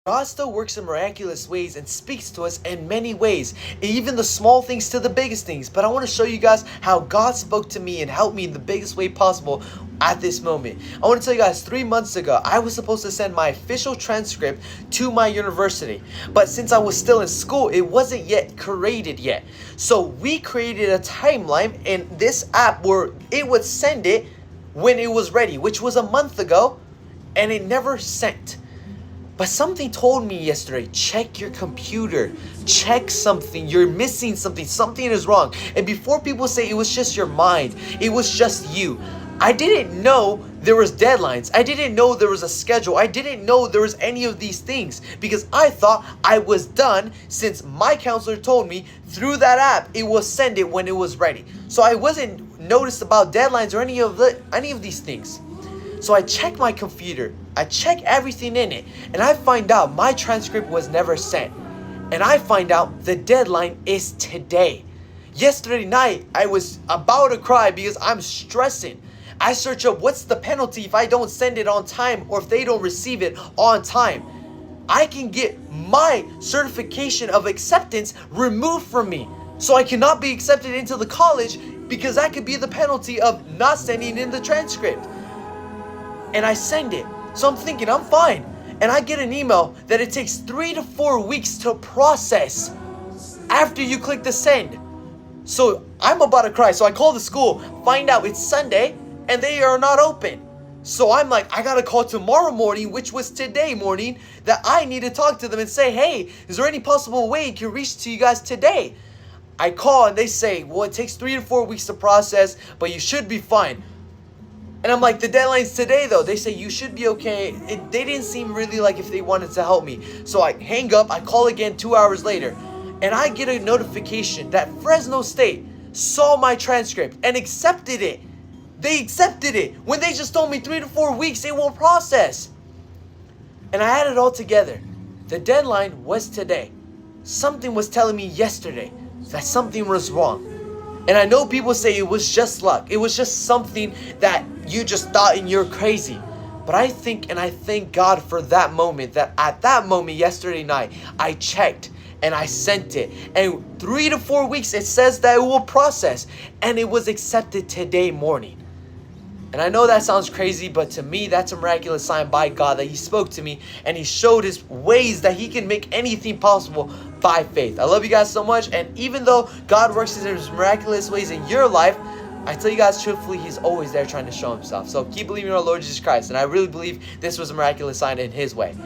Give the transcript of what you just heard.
God still works in miraculous ways and speaks to us in many ways, even the small things to the biggest things. But I want to show you guys how God spoke to me and helped me in the biggest way possible at this moment. I want to tell you guys, 3 months ago, I was supposed to send my official transcript to my university. But since I was still in school, it wasn't yet created yet. So we created a timeline in this app where it would send it when it was ready, which was a month ago, and it never sent. But something told me yesterday, check your computer, check something, you're missing something, something is wrong. And before people say it was just your mind, it was just you. I didn't know there was deadlines. I didn't know there was a schedule. I didn't know there was any of these things because I thought I was done since my counselor told me through that app it will send it when it was ready. So I wasn't noticed about deadlines or any of these things. So I check my computer, I check everything in it, and I find out my transcript was never sent. And I find out the deadline is today. Yesterday night, I was about to cry because I'm stressing. I search up what's the penalty if I don't send it on time or if they don't receive it on time. I can get my certification of acceptance removed from me. So I cannot be accepted into the college because that could be the penalty of not sending in the transcript. And I send it. So I'm thinking I'm fine. And I get an email that it takes 3 to 4 weeks to process after you click the send. So I'm about to cry. So I call the school, find out it's Sunday and they are not open. So I'm like, I gotta call tomorrow morning, which was today morning, that I need to talk to them and say, hey, is there any possible way it can reach to you guys today? I call and they say, well, it takes 3 to 4 weeks to process, but you should be fine. And I'm like, the deadline's today though. They say you should be okay. They didn't seem really like if they wanted to help me. So I hang up, I call again 2 hours later. And I get a notification that Fresno State saw my transcript and accepted it. They accepted it when they just told me 3 to 4 weeks it will process. And I had it all together. The deadline was today. Something was telling me yesterday that something was wrong. And I know people say it was just luck. It was just something that you just thought and you're crazy. But I think and I thank God for that moment, that at that moment yesterday night, I checked and I sent it. And 3 to 4 weeks, it says that it will process. And it was accepted today morning. And I know that sounds crazy, but to me, that's a miraculous sign by God that He spoke to me and He showed His ways that He can make anything possible by faith. I love you guys so much. And even though God works in His miraculous ways in your life, I tell you guys truthfully, He's always there trying to show Himself. So keep believing in our Lord Jesus Christ. And I really believe this was a miraculous sign in His way.